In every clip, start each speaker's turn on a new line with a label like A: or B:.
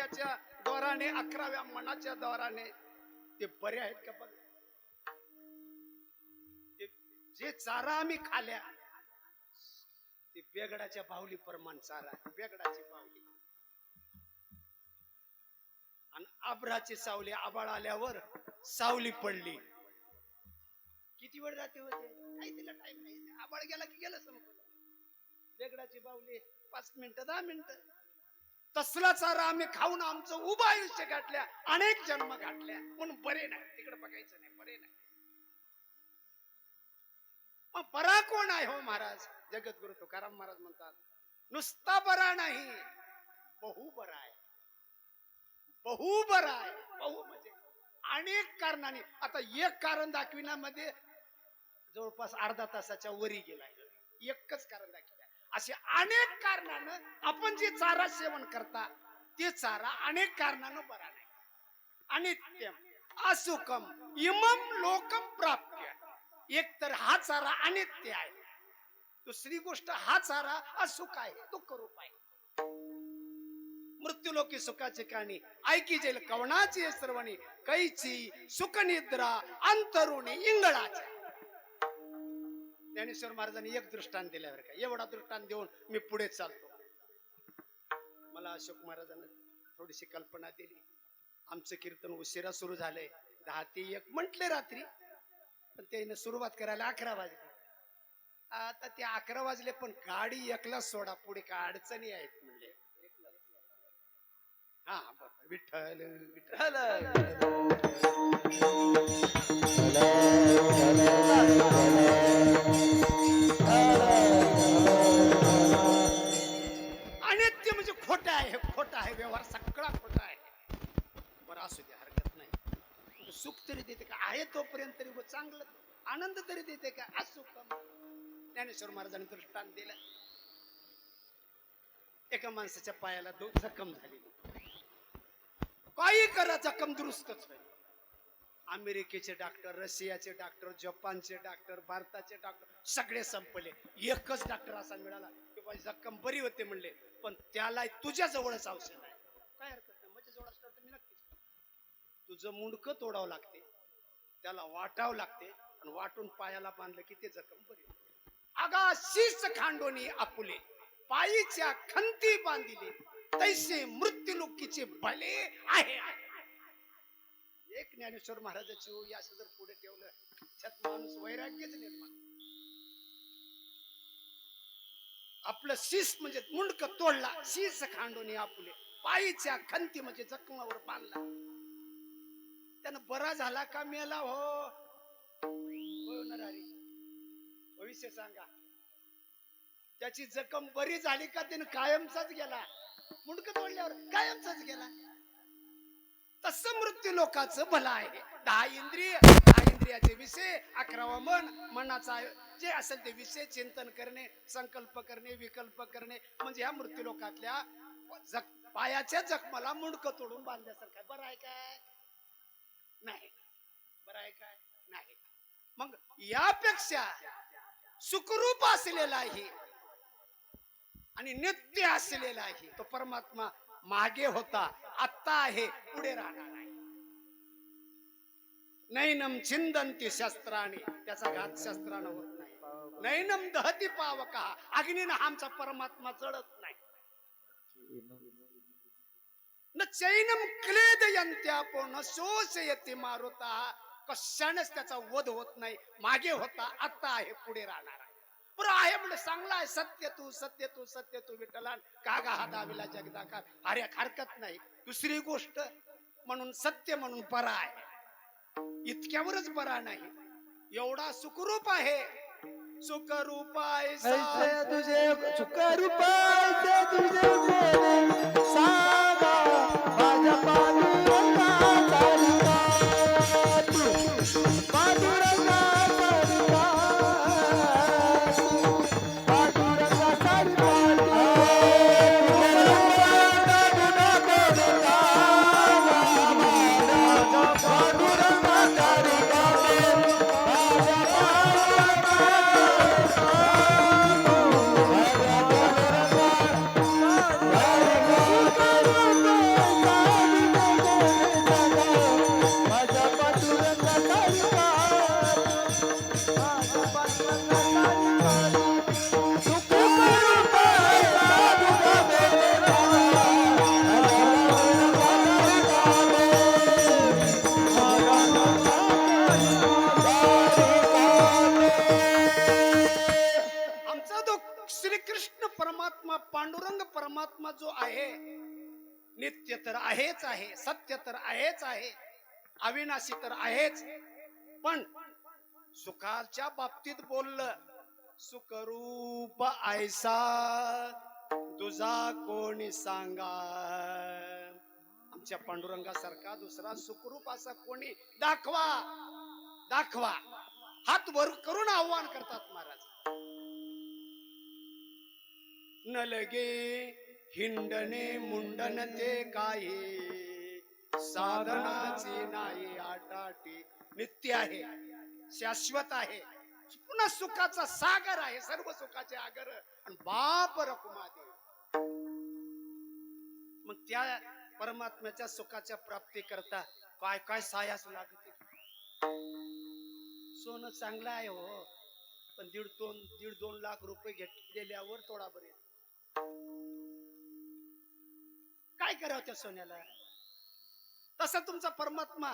A: डोक्याच्या द्वाराने 11व्या मनाच्या द्वाराने ते बरे आहेत का बघ. जे चारा आम्ही खाल्या ते बेगडाच्या बाहुली प्रमाण चारा, बेगडाची बाहुली. आणि आभराची सावली, आबाळ आल्यावर सावली पडली. किती वेळ जाते होते काही तिला टाइम नाही. आबाळ गेला की गेलं संपलं. बेगडाची बाहुली 5 मिनिटं 10 मिनिटं. तसला चारा आम्ही खाऊन आमचं उभं आयुष्य गाठल्या, अनेक जन्म गाठल्या, म्हणून बरे नाही. तिकडे बघायचं नाही, बरे नाही. मग बरा कोण आहे हो महाराज? जगद्गुरु तुकाराम महाराज म्हणतात नुसता बरा नाही, बहु बरा आहे. बहु बरा आहे. बहु म्हणजे अनेक कारणाने. आता एक कारण दाखविण्यामध्ये जवळपास अर्धा तासाच्या वरी गेलाय. एकच कारण दाखविलं. असे अनेक कारणानं आपण जे चारा सेवन करता ते चारा अनेक कारणानं बरा नाही. अनित्यम असुखम इमम लोकम प्राप्य. एक तर हा चारा अनित्य आहे, दुसरी गोष्ट हा चारा असुख आहे, दुःख रूप आहे. मृत्यूलोकी सुखाचे काणी ऐकी जेल कवनाची श्रवणी कैची सुख निद्रा अंतरुणी इंगळाच्या. ज्ञानेश्वर महाराजांनी एक दृष्टांत दिल्यावर का एवढा दृष्टांत देऊन मी पुढे चालतो. मला अशोक महाराजांना थोडीशी कल्पना दिली. आमचं कीर्तन उशिरा सुरू झालंय, 10 ते 1 म्हटले रात्री, पण त्याने सुरुवात करायला 11 वाजले. आता ते 11 वाजले पण गाडी 1ला सोडा, पुढे काय अडचणी आहेत म्हणले. हा विठ्ठल विठ्ठल. अनित्य म्हणजे खोटा आहे, खोटा आहे व्यवहार, सगळा खोटा आहे. बरं असू द्या, हरकत नाही. सुख तरी देते का? आहे तोपर्यंत तरी चांगलं. आनंद तरी देते का? असुख. ज्ञानेश्वर महाराजांनी दृष्टांत दिलं. एका माणसाच्या पायाला जखम झाली. काही करा जखम दुरुस्तच होईल. अमेरिकेचे डॉक्टर, रशियाचे डॉक्टर, जपानचे डॉक्टर, भारताचे डॉक्टर सगळे संपले. एकच डॉक्टर असा मिळाला की बाई जखम बरी होते म्हणले, पण त्याला तुझ्या जवळच औषध आहे. काय हरकत नाही, माझ्या जवळ असतं तर मी नक्कीच. तुझं मुंडकं तोडावं लागते, त्याला वाटावं लागते, आणि वाटून पायाला बांधलं की ते जखम बरी होते. आगा शीस खांडोनी आपुले पायीच्या खंती बांधिले तैसे मृत्यूलोकीचे भले आहे. एक ज्ञानेश्वर महाराजाची ओळी असं जर पुढे ठेवलं त्यात माणूस वैराग्यच निर्माण. आपलं शीस म्हणजे मुंडक तोडला, शीस खांडोनी आपुले पायीच्या खंती म्हणजे जखमावर बांधला. त्यानं बरा झाला का मेला हो? भविष्य सांगा. त्याची जखम बरी झाली का त्यानं कायमचाच गेला? मुंडक तोडल्यावर कायमचाच गेला. तसं मृत्यू लोकाचं भलं आहे. 10 इंद्रिय, 10 इंद्रियाचे विषय, 11वा मन, मनाचा जे असेल ते विषय चिंतन करणे, संकल्प करणे, विकल्प करणे, म्हणजे ह्या मृत्यू लोकातल्या पायाच्या जखमाला मुंडकं तोडून बांधल्यासारखं. बरं आहे काय? नाही. बरं आहे काय? नाही. मग यापेक्षा सुखरूप असलेला आहे आणि नित्य असलेला आहे तो परमात्मा मागे होता, आता आहे, पुढे राहणार आहे. नैनम छिंदंती शस्त्राने, त्याचा घात शस्त्रानं होत नाही. नैनम दहती पावका, अग्नीनं आमचा परमात्मा जळत नाही. न चैनम क्लेदयंत्यापो न शोषयति मारुता, कशानेच त्याचा वध होत नाही. मागे होता, आता आहे, पुढे राहणार आहे. बरं आहे म्हणजे चांगला आहे. सत्य तू सत्य तू सत्य तू विठ्ठलान कागा हा दाविला जगदाकार. अरे हरकत नाही. दुसरी गोष्ट म्हणून सत्य म्हणून परा आहे, इतक्यावरच बरा नाही. एवढा सुखरूप आहे. सुखरूप आहे
B: तुझे सुखरूप आहे तुझे सागा माझ्या पांडुरंगा पांडुरंगा माझ्या पांडुरंगाचा भिकारी सुख करू पायचा तुझा बेरा
A: आमचा तो श्रीकृष्ण परमात्मा पांडुरंग परमात्मा जो आहे नित्य तर आहेच आहे, सत्य तर आहेच आहे, अविनाशी तर आहेच, पण सुखाच्या बाबतीत बोललं सुखरूप ऐसा तुझा कोणी सांगा. आमच्या पांडुरंगासारखा दुसरा सुखरूप असा कोणी दाखवा दाखवा. हात वर करून आव्हान करतात महाराज. न लगे हिंडणे मुंडन ते काही साधनाची नाही आटाटी. नित्य आहे, शाश्वत आहे, पुन्हा सुखाचा सागर आहे, सर्व सुखाचे आगर आणि बाप रकुमादे. मग त्या परमात्म्याच्या सुखाच्या प्राप्ती करता काय काय सायास लागते. सोनं चांगलं आहे हो, पण दीड दोन लाख रुपये घेतलेल्यावर थोडा बरे. काय करावं त्या सोन्याला? तसा तुमचा परमात्मा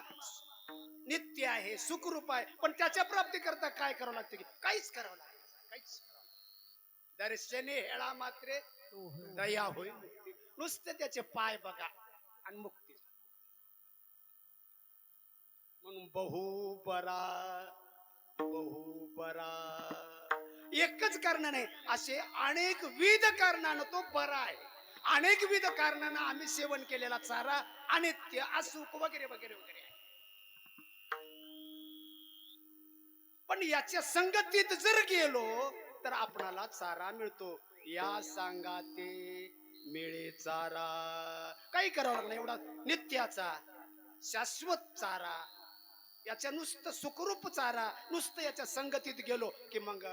A: नित्य आहे, सुखरूप आहे, पण त्याच्या प्राप्ती करता काय करावं लागतं की काहीच करावं लागतं, काहीच. दर्शने हेळा मात्रे दया होईल मुक्ती. नुसते त्याचे पाय बघा आणि मुक्ती. म्हणून बहु बरा एकच कारण नाही, असे अनेक विध कारणानं तो बरा आहे. अनेक विध कारणानं आम्ही सेवन केलेला चारा अनित्य असुख वगैरे वगैरे वगैरे आहे. पण याच्या संगतीत जर गेलो तर आपणाला चारा मिळतो. या सांगाते मिळे चारा. काही करावं लागलं एवढा नित्याचा शाश्वत चारा, याच्या नुसतं सुखरूप चारा, नुसतं याच्या संगतीत गेलो की मग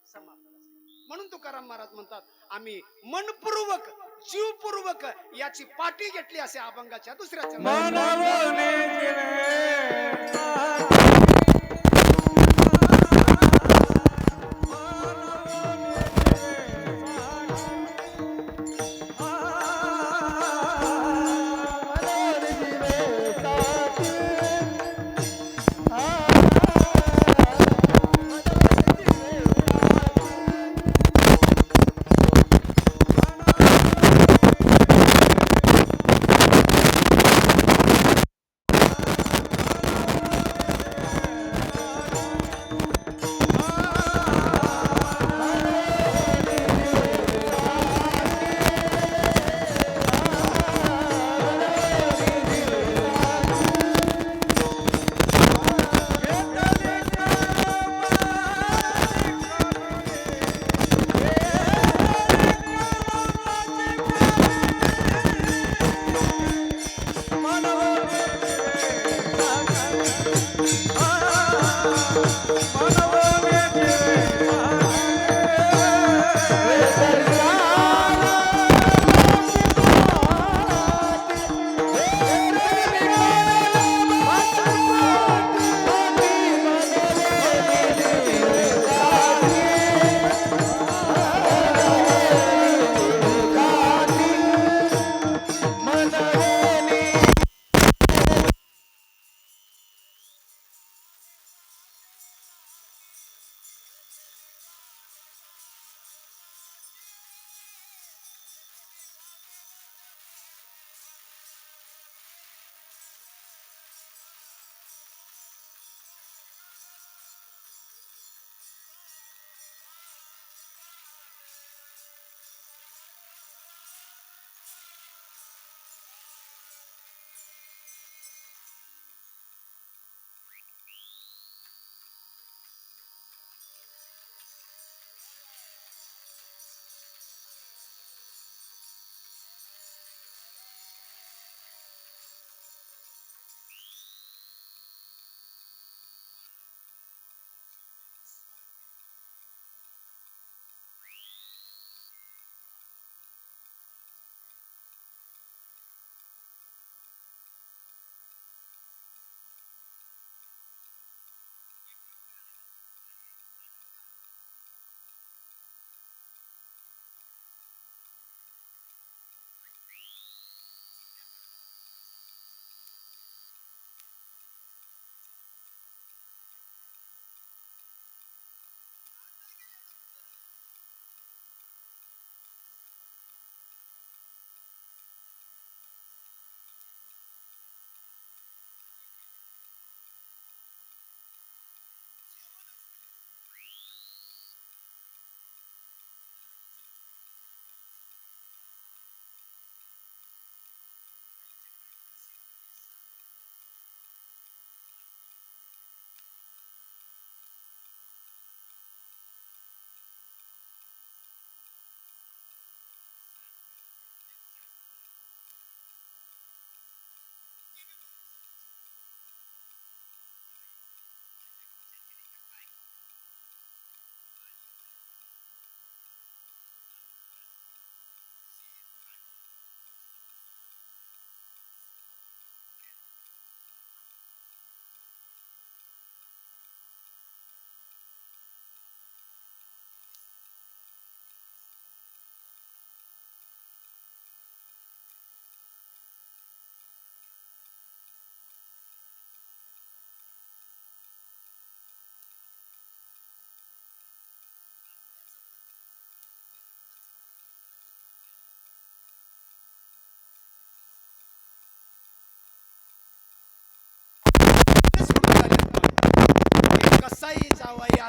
A: समाप्त. म्हणून तुकाराम महाराज म्हणतात आम्ही मनपूर्वक जीवपूर्वक याची पाठी घेतली असे अभंगाच्या दुसऱ्या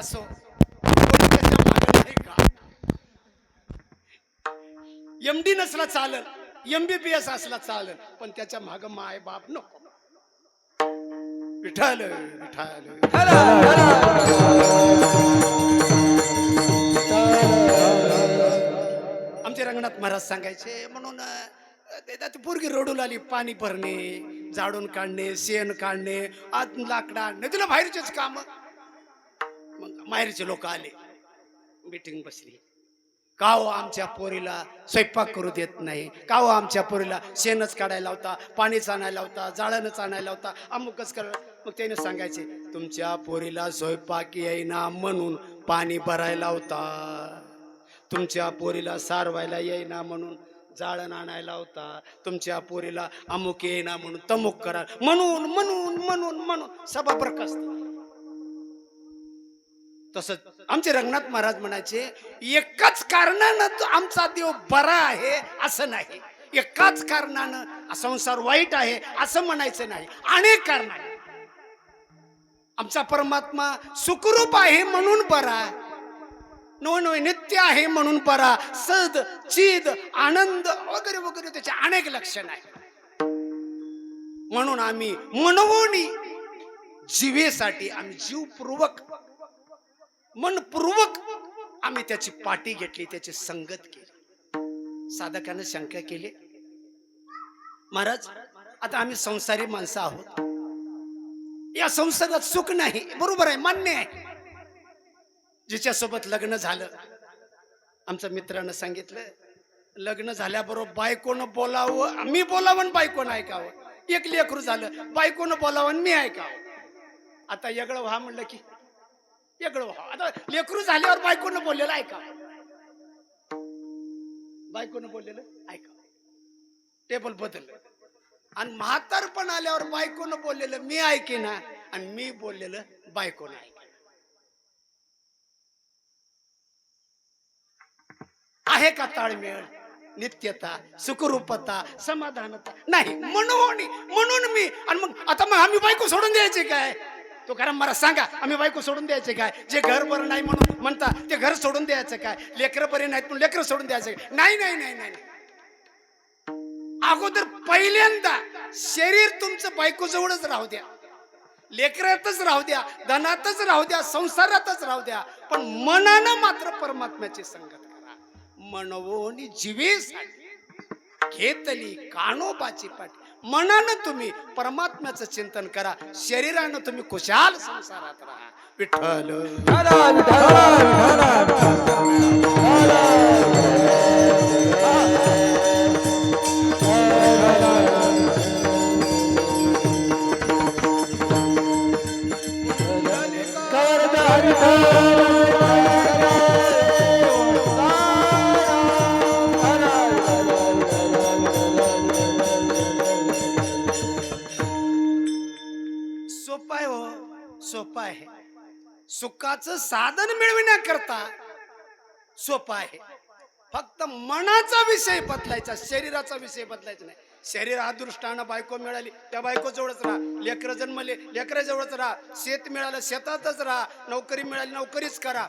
A: असो पण त्याच्या मागे नाही का? MD नसला चालल, MBBS असला चालल, पण त्याच्या माग माय बाप नको. विठ्ठल विठ्ठल. आमचे रंगनाथ महाराज सांगायचे म्हणून ती पोरगी रडू लागली, पाणी भरणे, झाडून काढणे, शेण काढणे, आत लाकडा आणणे, तुला बाहेरचेच काम. मग बाहेरचे लोक आले, मीटिंग बसली. का हो आमच्या पोरीला स्वयंपाक करू देत नाही, का हो आमच्या पोरीला शेणच काढायला होता, पाणीच आणायला होता, जाळणच आणायला होता, अमुकच कर. मग त्याने सांगायचे तुमच्या पोरीला स्वयंपाक येईना म्हणून पाणी भरायला होता, तुमच्या पोरीला सारवायला येईना म्हणून जाळण आणायला होता, तुमच्या पोरीला अमुक येईना म्हणून तमुक करा, म्हणून म्हणून म्हणून म्हणून सभा बरखास्त. तसंच आमचे रंगनाथ महाराज म्हणायचे एकाच कारणानं आमचा देव बरा आहे असं नाही, एकाच कारणानं संसार वाईट आहे असं म्हणायचं नाही, अनेक कारण आहे. आमचा परमात्मा सुखरूप आहे म्हणून बरा, नित्य आहे म्हणून बरा, सद चिद आनंद वगैरे वगैरे त्याचे अनेक लक्षण आहे. म्हणून आम्ही मनवोनी जीवेसाठी आम्ही जीवपूर्वक मनपूर्वक आम्ही त्याची पाठी घेतली, त्याची संगत केली. साधकानं शंका केली महाराज आता आम्ही संसारी माणसं आहोत, या संसारात सुख नाही, बरोबर आहे, मान्य आहे. जिच्यासोबत लग्न झालं, आमच्या मित्रानं सांगितलं लग्न झाल्याबरोबर बायकोनं बोलावं, मी बोलावं आणि बायकोनं ऐकावं. एक लेकरू झालं, बायकोनं बोलावं आणि मी ऐकावं. आता वेगळं व्हा म्हणलं की वेगळं व्हा. आता लेकरू झाल्यावर बायकोनं बोललेलं ऐकावं, बायकोनं बोललेलं ऐकावं. टेबल बदललं. आणि म्हातारपण आल्यावर बायकोनं बोललेलं मी ऐकेना आणि मी बोललेलं बायकोनं ऐक. आहे का ताळमेळ, नित्यता, सुखरूपता, समाधानता? नाही. म्हणून मी. आणि मग आता मग आम्ही बायको सोडून द्यायचे काय? तो खरं मला सांगा, आम्ही बायको सोडून द्यायचे काय? जे घर बरं नाही म्हणून म्हणता ते घर सोडून द्यायचं काय? लेकरं बरे नाहीत म्हणून लेकरं सोडून द्यायचं काय? नाही नाही नाही नाही. अगोदर पहिल्यांदा शरीर तुमचं बायको जवळच राहू द्या, लेकरातच राहू द्या, धनातच राहू द्या, संसारातच राहू द्या, पण मनानं मात्र परमात्म्याची संगत करा. मनवोनी जीवेसाठी घेतली कानोबाची पाठी. मनानं तुम्ही परमात्म्याचं चिंतन करा, शरीरानं तुम्ही खुशाल संसारात राहा. विठ्ठल सोपं आहे. सुखाचं साधन मिळविण्याकरता सोपं आहे. फक्त मनाचा विषय बदलायचा, शरीराचा विषय बदलायचा नाही. शरीर अदृष्टानं बायको मिळाली त्या बायको जवळच राहा, लेकरं जन्मले लेकरा जवळच राहा, शेत मिळालं शेतातच राहा, नोकरी मिळाली नोकरीच करा.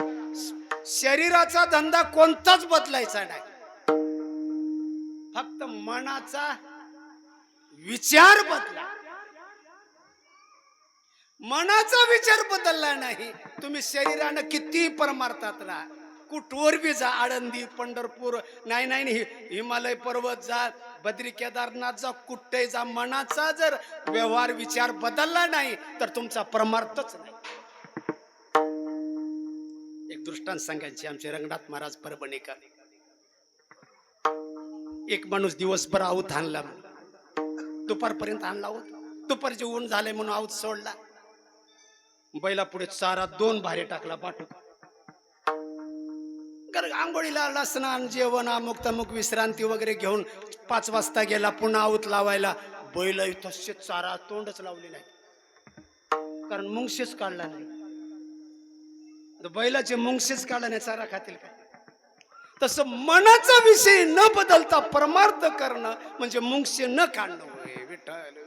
A: शरीराचा धंदा कोणताच बदलायचा नाही. फक्त मनाचा विचार बदला. मनाचा विचार बदलला नाही, तुम्ही शरीरानं किती परमार्थात राहा, कुठवर बी जा, आळंदी पंढरपूर नाही नाही हिमालय पर्वत जा, बद्री केदारनाथ जा, कुठे जा, मनाचा जर व्यवहार विचार बदलला नाही तर तुमचा परमार्थच नाही. एक दृष्टांत सांगायचे आमचे रंगनाथ महाराज परभणीकर. एक माणूस दिवसभर आऊत आणला, दुपारपर्यंत आणला आऊत, दुपारचे ऊन झाले म्हणून आऊत सोडला. बैला पुढे चारा 2 भारे टाकला पाठू. आंघोळीला स्नान जेवण अमुक तमुक विश्रांती वगैरे घेऊन 5 वाजता गेला पुन्हा आऊत लावायला. बैल तसे चारा तोंडच लावले नाही, कारण मुंगशीच काढला नाही. बैलाचे मुंगशीच काढला नाही, चारा खातील काय? तसं मनाचा विषय न बदलता परमार्थ करणं म्हणजे मुंगशी न काढणं होय. विठ्ठल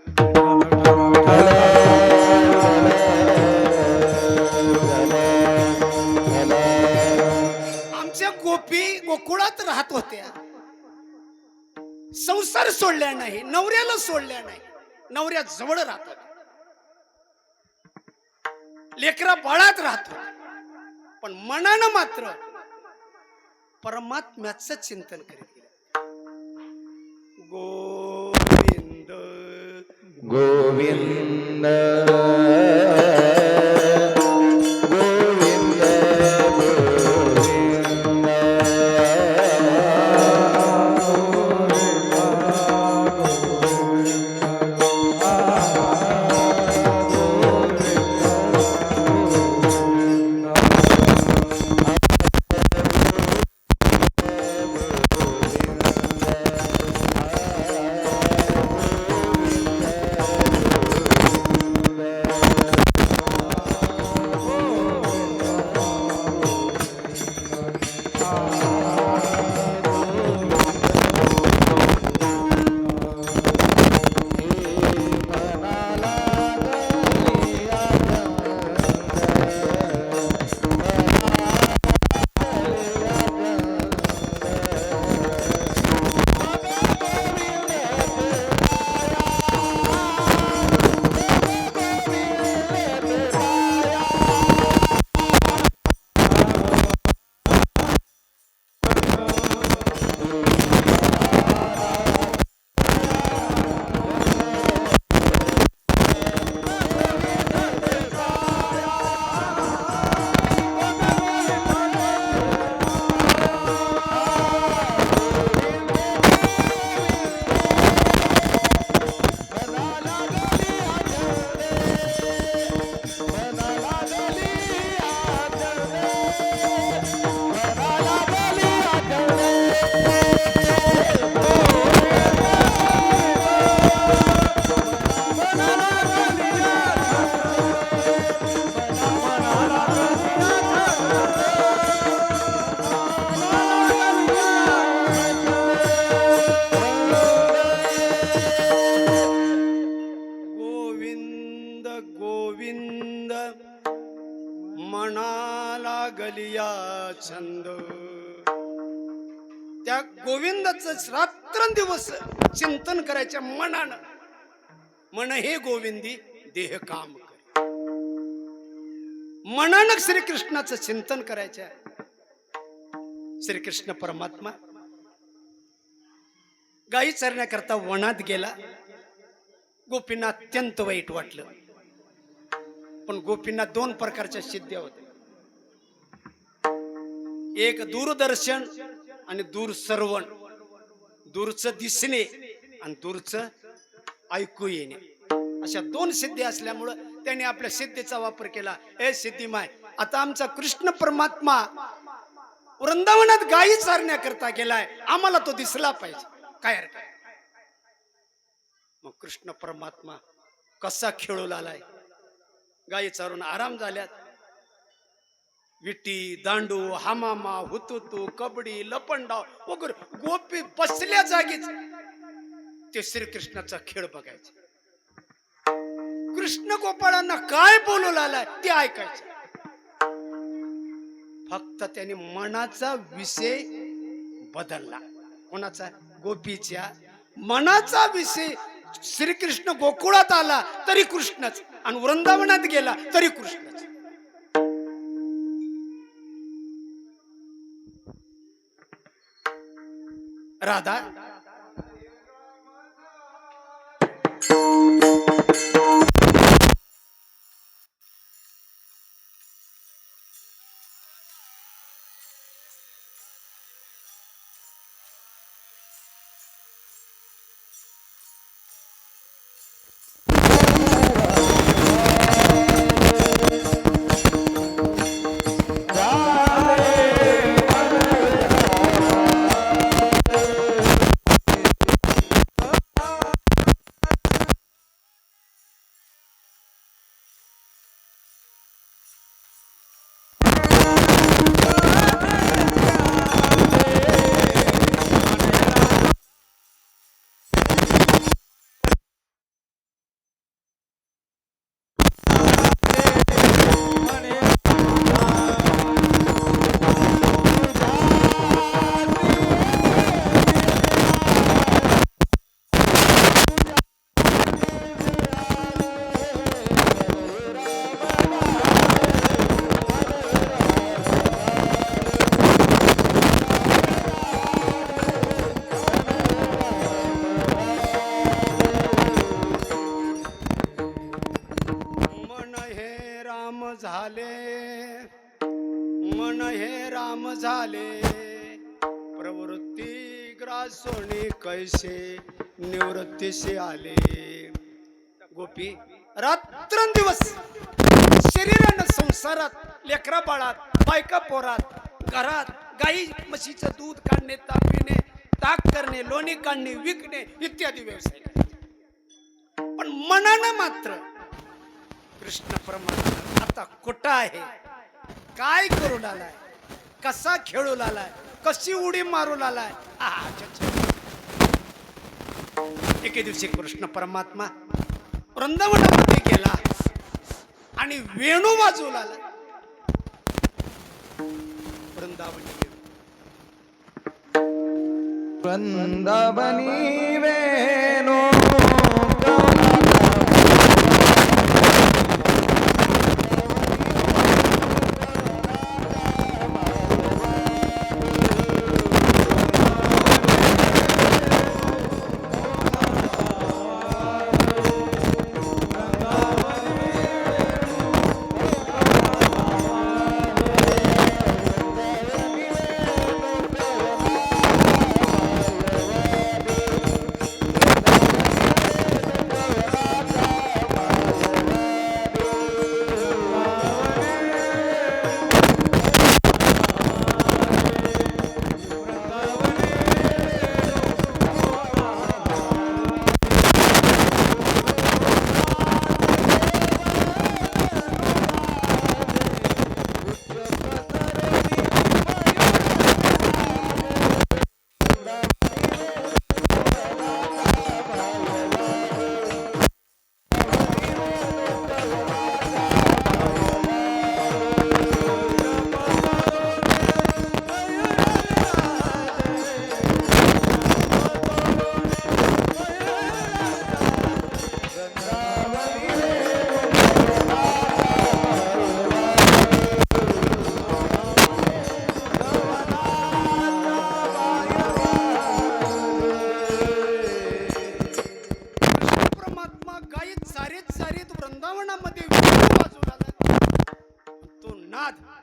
A: गोपी गोकुळात राहत होत्या, संसार सोडल्या नाही, नवऱ्याला सोडल्या नाही, नवऱ्या जवळ राहतात, लेकरा बाळात राहतो, पण मनानं मात्र परमात्म्याचं चिंतन करीत गेले. गोविंद
B: गोविंद
A: गोविंद मनाला गलिया छंद. त्या गोविंदाच रात्रंदिवस चिंतन करायच्या मनानं. मन हे गोविंदी देह काम कर. मनानं श्रीकृष्णाचं चिंतन करायचं. श्रीकृष्ण परमात्मा गायी चरण्याकरता वनात गेला. गोपींना अत्यंत वाईट वाटलं, पण गोपींना दोन प्रकारच्या सिद्ध्या होत्या. एक दूरदर्शन आणि दूरश्रवण. दूरचं दिसणे आणि दूरचं ऐकू येणे, अशा दोन सिद्धी असल्यामुळं त्यांनी आपल्या सिद्धीचा वापर केला. ए सिद्धिमाय, आता आमचा कृष्ण परमात्मा वृंदावनात गायी चारण्याकरता गेलाय, आम्हाला तो दिसला पाहिजे. काय हरकत. मग कृष्ण परमात्मा कसा खेळू लागलाय. गायी चारून आराम झाल्यात. विटी, दांडू, हामामा, हुतुतू, कबड्डी, लपंडाव वगैरे गोपी बसल्या जागीच ते श्रीकृष्णाचा खेळ बघायचे. कृष्ण गोपाळांना काय बोलू लागलाय ते ऐकायचं. फक्त त्याने मनाचा विषय बदलला. कोणाचा? गोपीच्या मनाचा विषय. श्रीकृष्ण गोकुळात आला तरी कृष्णच, आणि वृंदावनात गेला तरी कृष्णच. राधा हे राम झाले प्रवृत्ती ग्रासोनी कैसे निवृत्तीशी आले. गोपी रात्रंदिवस शरीरानं संसारात लेकरा बाळात बायका पोरात घरात गाई म्हशीचं दूध काढणे तापिणे ताक करणे लोणी काढणे विकणे इत्यादी व्यवसाय करायचे. पण मनानं मात्र कृष्ण परमात्मा आता कुठं आहे, काय करू लागलाय, कसा खेळू लागलाय, कशी उडी मारू लागलाय. एके दिवशी कृष्ण परमात्मा वृंदावनामध्ये गेला आणि वेणू वाजवू लागला. वृंदावनी
B: वृंदावनी वेणू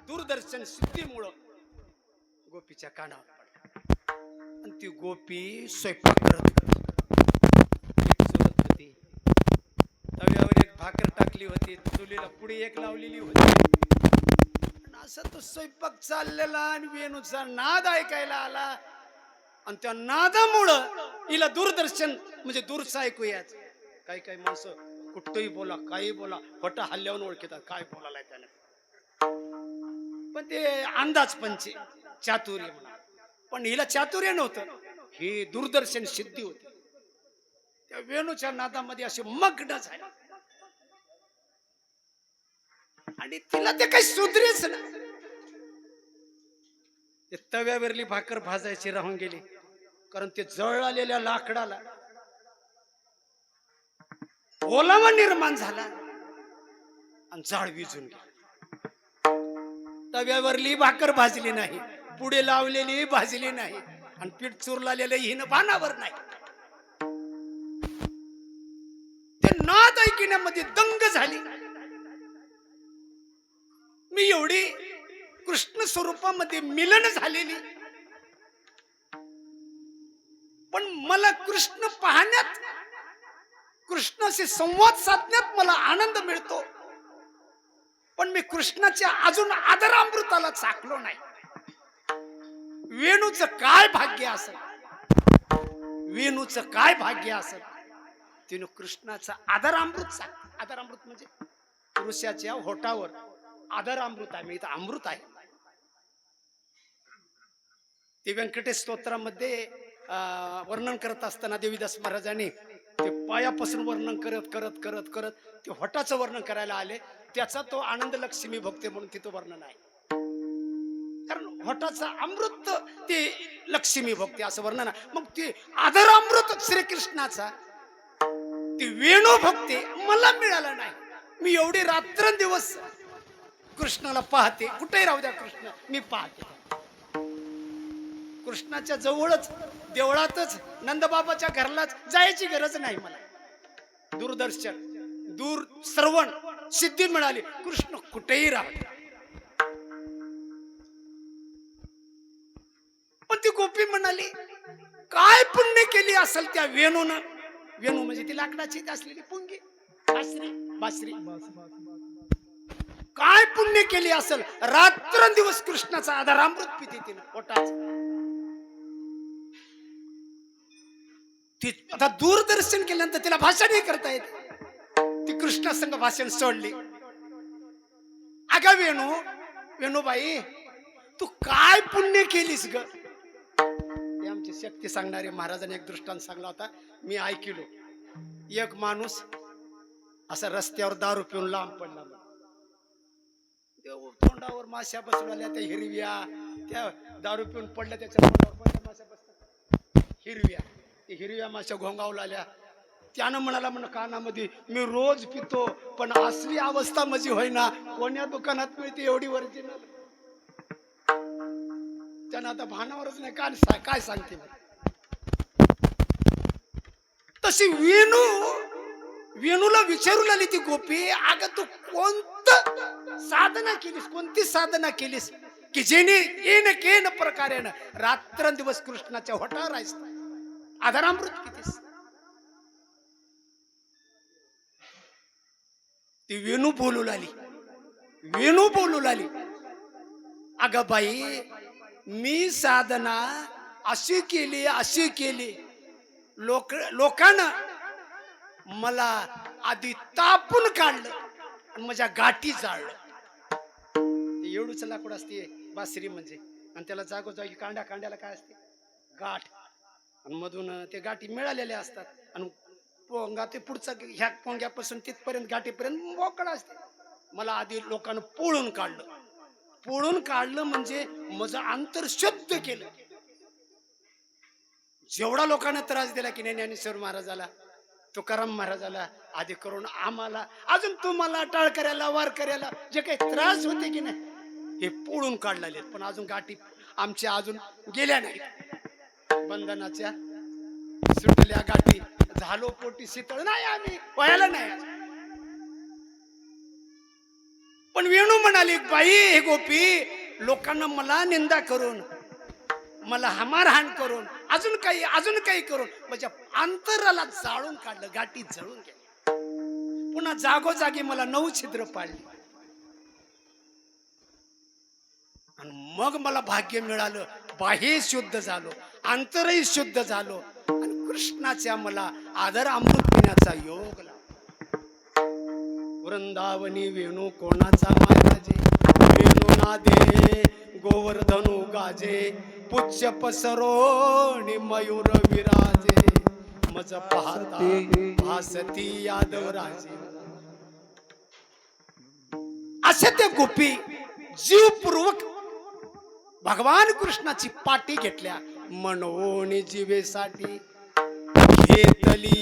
A: दूरदर्शन सिद्धीमुळं गोपीच्या कानावर पडला आणि ती गोपी स्वयंपाक करत होती. तव्यावर एक भाकर टाकली होती, चुलीला पुढे एक लावलेली होती. असं तो स्वयंपाक चाललेला आणि वेणूचा नाद ऐकायला आला आणि त्या नादामुळं हिला दूरदर्शन म्हणजे दूरचं ऐकू यायचं. काही काही माणसं कुठंही बोला काही बोला खोटा हल्ल्यावर ओळखतात काय बोलायला त्याने, पण ते अंदाज पंचे चातुर्य म्हणा. पण हिला चातुर्य नव्हतं, ही दूरदर्शन सिद्धी होती. त्या वेणूच्या नादामध्ये असे मग्न झाले आणि तिला ते काही सुधरेच ना. ते तव्यावरली भाकर भाजायची राहून गेली, कारण ते जळलेल्या लाकडाला ओलावा निर्माण झाला आणि जाळ विजून गेला. तव्यावरली भाकर भाजली नाही, पुढे लावलेली भाजली नाही आणि पीठ चुरलेलं हिनं भानावर नाही. ते नाद ऐकण्यामध्ये दंग झाली. मी एवढी कृष्ण स्वरूपामध्ये मिलन झालेली, पण मला कृष्ण पाहण्यात कृष्णाशी संवाद साधण्यात मला आनंद मिळतो, पण मी कृष्णाच्या अजून आदरामृताला चाकलो नाही. वेणूचं काय भाग्य असेल, वेणूचं काय भाग्य असेल, तिनं कृष्णाचा आदरामृत चाक. आदरामृत म्हणजे पुरुषाच्या होठावर आदरामृत आहे, इथं अमृत आहे. ते व्यंकटेश स्तोत्रामध्ये वर्णन करत असताना देवीदास महाराजांनी ते पायापासून वर्णन करत करत करत करत ते होटाचं वर्णन करायला आले. त्याचा तो आनंद लक्ष्मी भक्ते म्हणून तिथं वर्णन आहे. कारण होटाचा अमृत ते लक्ष्मी भक्ती असं वर्णन आहे. मग ते आदरामृत श्रीकृष्णाचा ते वेणू भक्ती मला मिळालं नाही. मी एवढी रात्रंदिवस कृष्णाला पाहते, कुठेही राहू द्या कृष्ण मी पाहते. कृष्णाच्या जवळच देवळातच नंदबाबाच्या घरालाच जायची गरज नाही मला. दूरदर्शन दूर श्रवण सिद्धी मिळाली. कृष्ण कुठेही राहू, गोपी म्हणाली, काय पुण्य केली असेल त्या वेणून. वेणू म्हणजे ती लाकडाची असलेली पुंगी, बासरी. काय पुण्य केली असेल, रात्रंदिवस कृष्णाचा आधारामृत पिते तिनं पोटाच. ती आता दूरदर्शन केल्यानंतर तिला भाषण करता येते. ती कृष्णा संग भाषण सोडली. अगं वेणूबाई, तू काय पुण्य केलीस ग. ते आमची शक्ती सांगणारे महाराजांनी एक दृष्टांत सांगला होता, मी ऐकलो. एक माणूस असा रस्त्यावर दारू पिऊन लांब पडला. तोंडावर माश्या बसवल्या, त्या हिरव्या, त्या दारू पिऊन पडल्या, त्याच्या तोंडावर कोणत्या माश्या बसतात, हिरव्या. त्या हिरव्या माश्या घोंगावला आल्या. त्यानं म्हणाला, कानामध्ये, मी रोज पितो पण असली अवस्था माझी होईना, कोण्या दुकानात मिळते एवढी ओरिजिनल. त्यानं आता भानावरच नाही, काय सांगते. तशी वेणूला विचारू लागली ती गोपी, अगं तू कोणती साधना केलीस की जेणे येन प्रकारेनं रात्रंदिवस कृष्णाच्या होटावर आहेस, आधारामृत पितीस. ती वेणू बोलू लागली, अगं बाई, मी साधना अशी केली, लोकांना मला आधी तापून काढलं आणि माझ्या गाठी जाळलं. एवढूच लाकूड असते बासरी म्हणजे, आणि त्याला जागोजागी कांड्याला काय असते, गाठ. आणि मधून ते गाठी मिळालेल्या असतात. आणि पोंगा ते पुढचा, ह्या पोंग्यापासून तिथपर्यंत गाठीपर्यंत मोकळा असते. मला आधी लोकांना पोळून काढलं म्हणजे माझं अंतर शुद्ध केलं. जेवढा लोकांना त्रास दिला की नाही, ज्ञानेश्वर महाराजाला, तुकाराम महाराजाला, आधी करून आम्हाला, अजून तुम्हाला, टाळकऱ्याला, वारकऱ्याला जे काही त्रास होते की नाही, हे पोळून काढलेले. पण अजून गाठी आमच्या अजून गेल्या नाहीत. बंधनाच्या सुटल्या गाठी, झालो पोटी शीतळ नाही, आम्ही व्हायला नाही. पण वेणू म्हणाली, बाई हे गोपी, लोकांना मला निंदा करून, मला हमारहाण करून, अजून काही करून माझ्या अंतराला जाळून काढलं, गाठी जळून गेल्या. पुन्हा जागोजागी मला 9 छिद्र पाडली. आणि मग मला भाग्य मिळालं, बाह्य शुद्ध झालो, अंतरही शुद्ध झालो, आणि कृष्णाच्या मला आदर अमृत पिण्याचा योग लागला. वृंदावनी वेणू कोणाचा महाराजे, वेणू नादे गोवर्धनु गाजे, पुच्छ पसरोणी मयूर विराजे, मज पाहता भासती यादव राजे. असे ते गोपी जीवपूर्वक भगवान कृष्णाची पाठी घेतल्या. मनोनी जीवेसाठी घेतली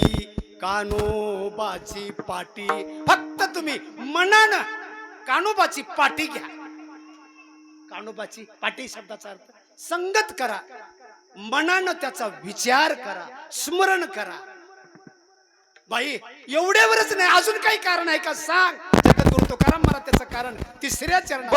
A: कान्होबाची पाठी. फक्त तुम्ही मनानं कान्होबाची पाठी घ्या. कान्होबाची पाठी शब्दाचा अर्थ संगत करा, मनानं त्याचा विचार करा, स्मरण करा. बाई एवढ्यावरच नाही, अजून काही कारण आहे का सांग. जगद्गुरु तुकाराम महाराज त्याचं कारण 3ऱ्या चरणात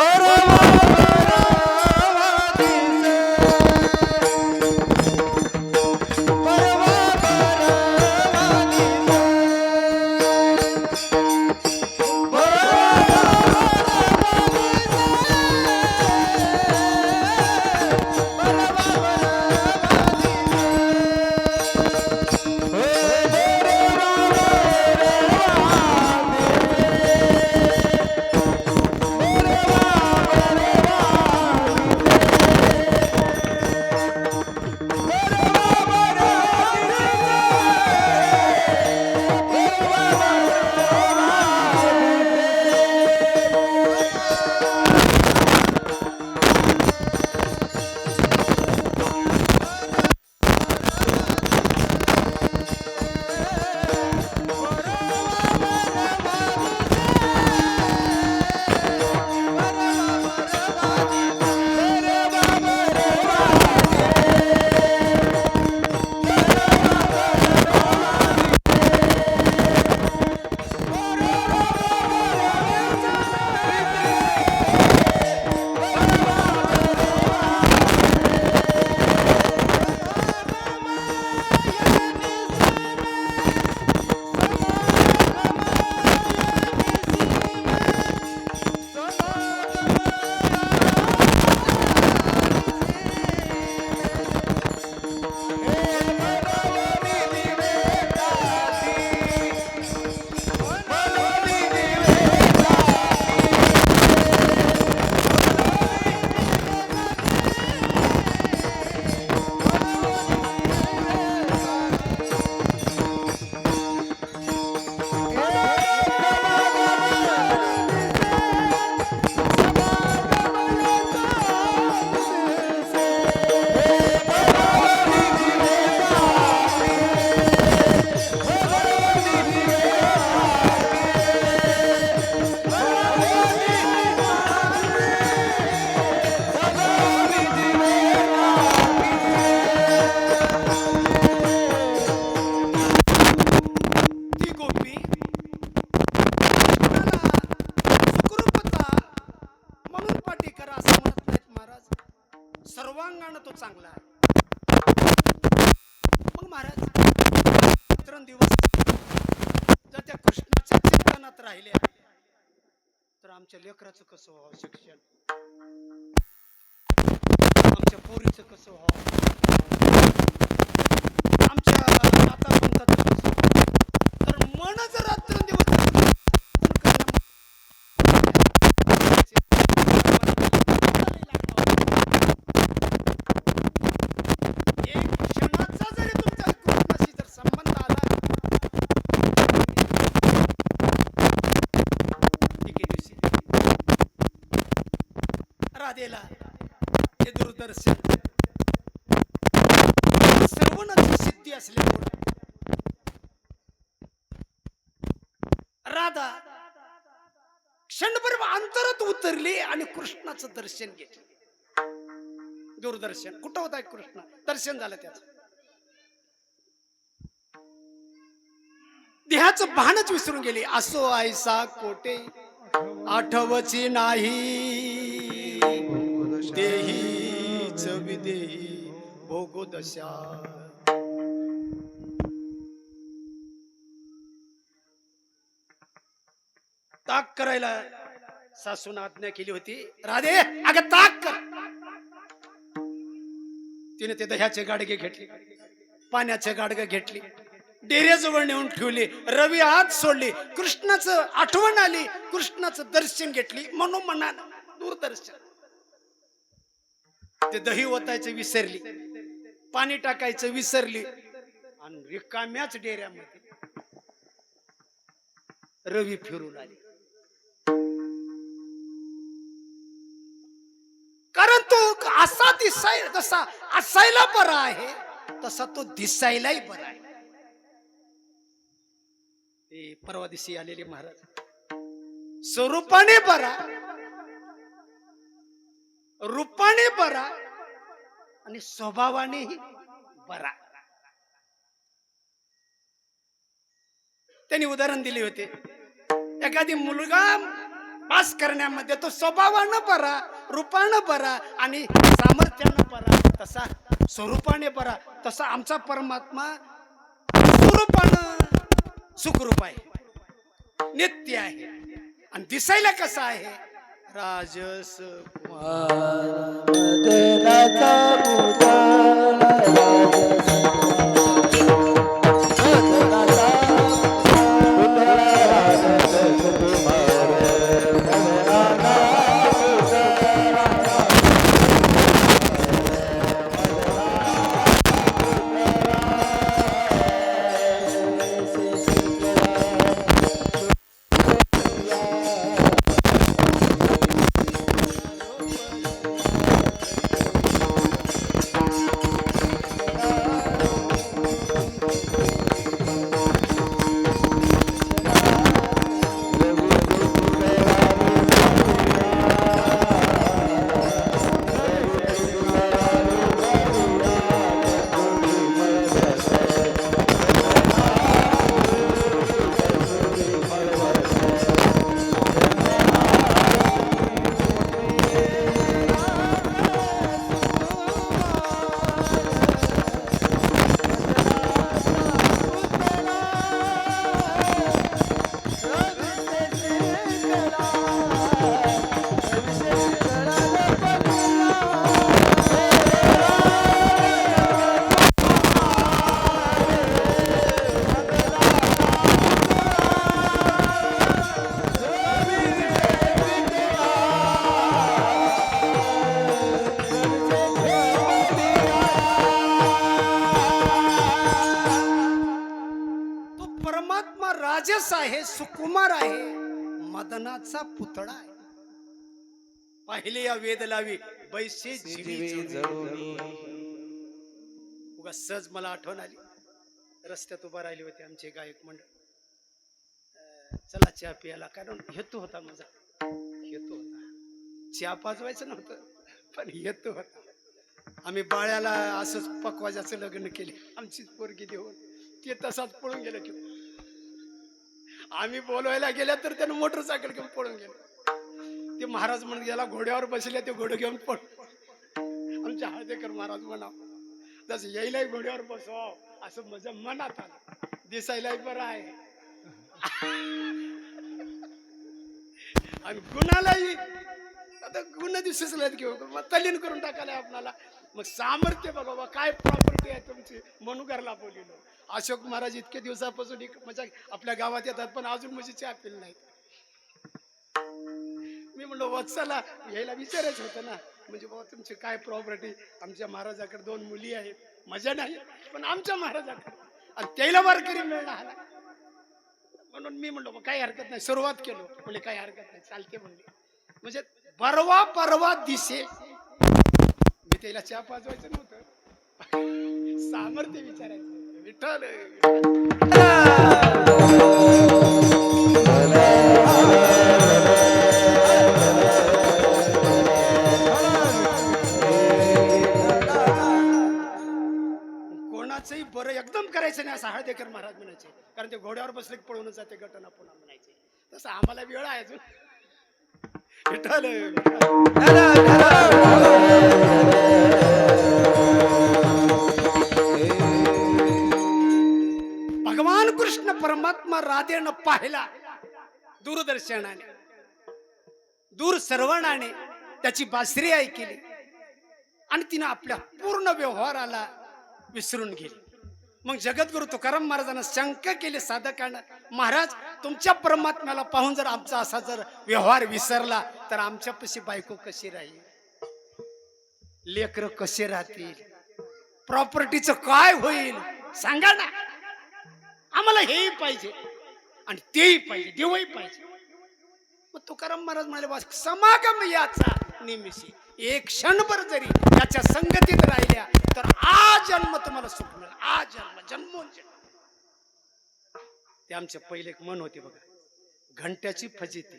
A: सर्वांगाने तो चांगला आहे. मग महाराज रात्रंदिवस जर त्या कृष्णाच्या चिंतनात राहिल्या तर आमच्या लेकराचं कसं व्हावं शिक्षण, आमच्या पोरीचं कसं व्हावं, आमच्या नातापंथाचं कसं व्हावं. तर मन जर रात्रंदिवस एक क्षणाचा जरी तुमच्या कृष्णाशी जर संबंध आला, एके दिवशी राधेला हे दूरदर्शन श्रवणाची सिद्धी असल्यामुळे राधा क्षणभर अंतरात उतरली आणि कृष्णाचं दर्शन घेतलं. दूरदर्शन कुठं होता कृष्ण, दर्शन झालं त्याचं. देहाचं भानच विसरून गेली. असो ऐसा कोटे आठवची नाही, देहीच विदेही भोगो दशा. ताक करायला सासून आज्ञा केली होती, राधे अगं ताक कर. तिने ते दह्याचे गाडगे घेतले, पाण्याचे गाडगे घेतली, डेऱ्याजवळ नेऊन ठेवली. रवी हात सोडली, कृष्णाचं आठवण आली, कृष्णाचं दर्शन घेतली. मनोमनानं दूरदर्शन. ते दही ओतायचं विसरली, पाणी टाकायचं विसरली आणि रिकाम्याच डेऱ्यामध्ये रवी फिरून आली. कारण तो असा जसा असायला बरा आहे तसा तो दिसायलाही बरा आहे. ते परवा दिवशी आलेले महाराज स्वरूपाने बरा, रूपाने बरा आणि स्वभावानेही बरा. त्यांनी उदाहरण दिले होते, एखादी मुलगा पास करण्यामध्ये तो स्वभावानं बरा, रूपानं बरा आणि सामर्थ्यानं बरा, तसा स्वरूपाने बरा. तसा आमचा परमात्मा स्वरूपानं सुखरूप आहे, नित्य आहे आणि दिसायला कसा आहे, राजस राजस आहे, सुकुमार आहे, मदनाचा पुतळा आहे. पाहिले या वेद लावी बैसे उगा सहज मला आठवण आली. रस्त्यात उभा राहिली होती आमचे गायक मंडळ. चला चहा प्यायला, कारण हेतू होता माझा, हेतू होता चहा पाजवायचं नव्हतं पण हेतू होता. आम्ही बाळ्याला असंच पकवाजाचं लग्न केले, आमचीच पोरगी देऊन ते तसाच पळून गेलं. की आम्ही बोलवायला गेल्या तर त्यानं मोटरसायकल घेऊन पळून गेलं. ते महाराज म्हणून गेला घोड्यावर बसले, ते घोडं घेऊन पळ. आमच्या हळदेकर महाराज म्हणाव जसं यायलाही घोड्यावर बसवाव असं माझ्या मनात आलं. दिसायलाही बरं आहे आणि गुणालाही आता गुण दिसले किंवा तलीन करून टाकायला आपणाला. मग सामर्थ्य बघा काय प्रॉपर्टी आहे तुमची म्हणून घरला बोलिलो. अशोक महाराज इतके दिवसापासून म्हणजे आपल्या गावात येतात पण अजून म्हणजे चहा पिल नाही. मी म्हणलो वत्सला यायला विचारायचं होतं ना म्हणजे बाबा तुमची काय प्रॉपर्टी. आमच्या महाराजाकडे 2 मुली आहेत. मजा नाही पण आमच्या महाराजाकडे आणि त्याला वारकरी मिळणार म्हणून मी म्हणलो काही हरकत नाही. सुरुवात केलो म्हणजे काही हरकत नाही चालते म्हणले. म्हणजे परवा परवा दिसे मी त्याला चहा पाजवायचं नव्हतं सामर्थ्य विचारायचं होतं. विठ्ठल कोणाचंही बरं एकदम करायचं नाही असं हळदेकर महाराज म्हणायचे. कारण ते घोड्यावर बसले की पळून जाते घटना पुन्हा म्हणायचे. तसं आम्हाला वेळ आहे अजून. विठ्ठल भगवान कृष्ण परमात्मा राधेनं पाहिला दूरदर्शनाने दूर सर्वणाने त्याची बासरी ऐकली आणि तिनं आपल्या पूर्ण व्यवहाराला विसरून गेली. मग जगद्गुरु तुकाराम महाराजांना शंका केली साधकांना महाराज तुमच्या परमात्म्याला पाहून जर आमचा असा जर व्यवहार विसरला तर आमच्यापाशी बायको कशी राहील लेकर कसे राहतील प्रॉपर्टीचं काय होईल सांगा ना. आम्हाला हेही पाहिजे आणि तेही पाहिजे देवही पाहिजे. मग तुकाराम महाराज म्हणाले बस समागम याचा निमिषी एक क्षणभर जरी याच्या संगतीत राहिल्या तर आ जन्म तुम्हाला सुख मिळेल. आ जन्म जन्मोजन्म. ते आमचे पहिले एक मन होते बघा घंट्याची फजिती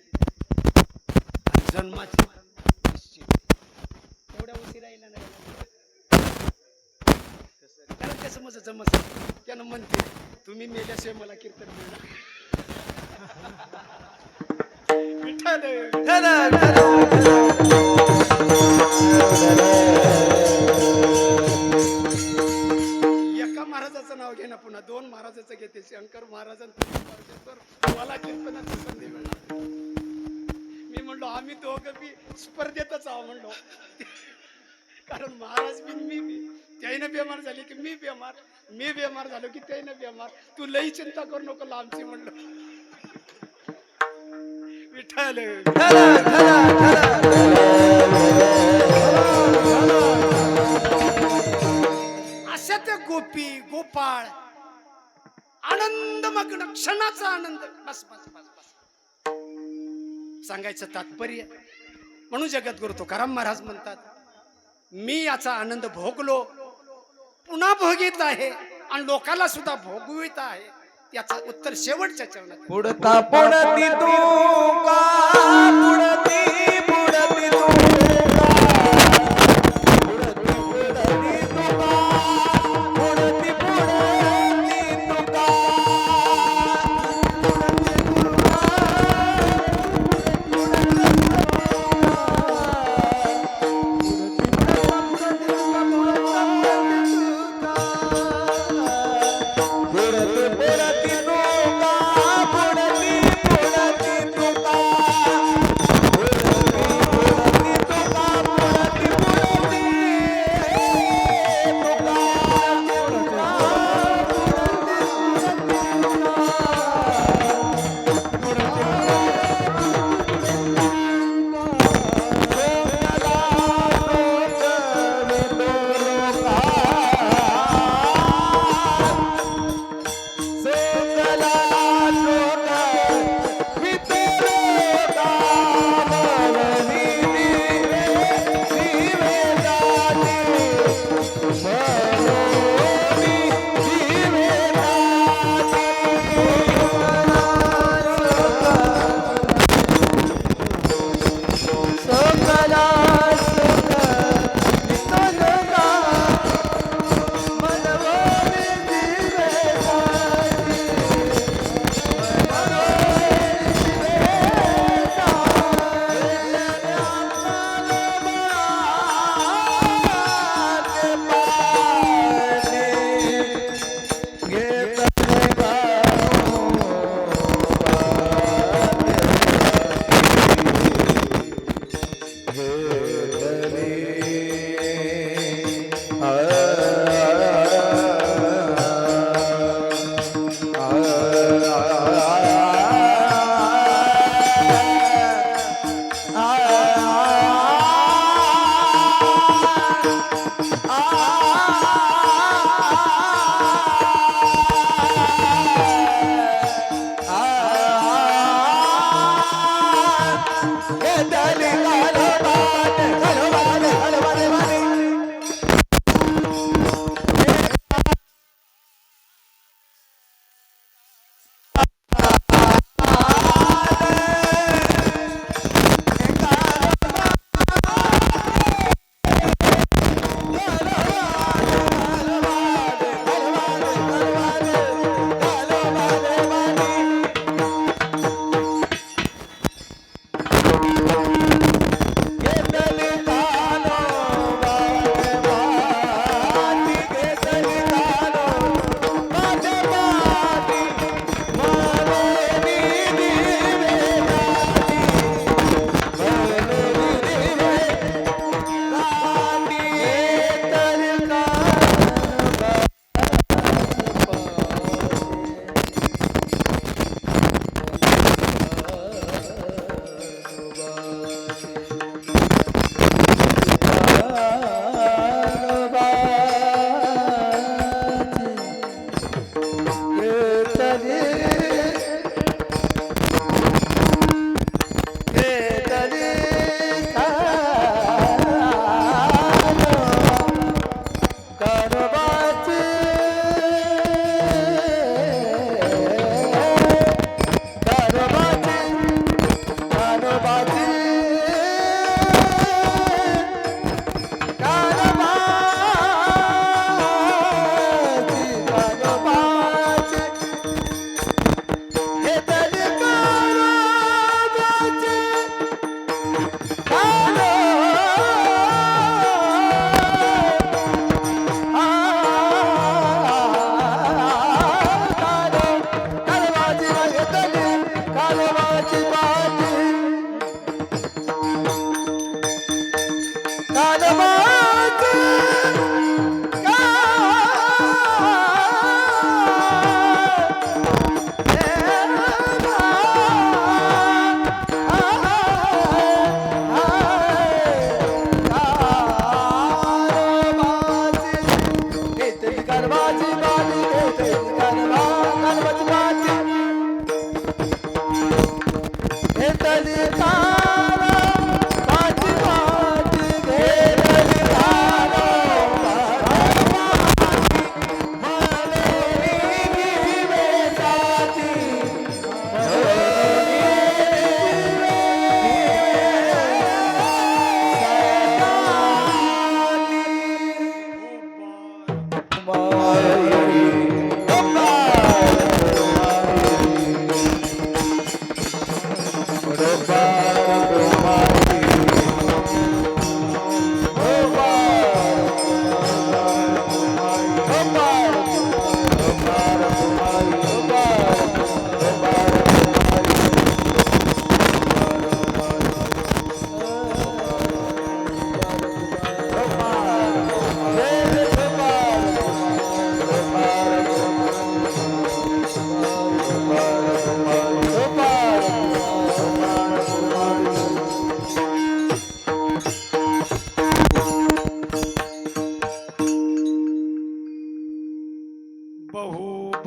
A: आणि जन्माची एवढ्या उशी राहिला नाही. कारण कसं माझं जमत त्यानं म्हणते तुम्ही मेल्याशिवाय मला कीर्तन मिळणार. एका महाराजाचं नाव घे ना पुन्हा 2 महाराजाचं घेते शंकर महाराजांचं मला कीर्तनाची संधी मिळणार. मी म्हणलो आम्ही दोघं बी स्पर्धेतच आहो म्हणलो. कारण महाराज बी मी बी त्याईनं बेमार झाली की मी बेमार झालो की त्याईनं बेमार. तू लई चिंता करू नको लांबची म्हणलो. विठ्ठल अशा त्या गोपी गोपाळ आनंद मग्न क्षणाचा आनंद. बस बस बस बस सांगायचं तात्पर्य म्हणून जगद्गुरु तुकाराम महाराज म्हणतात मी याचा आनंद भोगलो पुन्हा भोगीत आहे आणि लोकांना सुद्धा भोगवित आहे. याचा उत्तर शेवटच्या चरणात.
B: पुढता पुढती तू का पुढती पुढती तू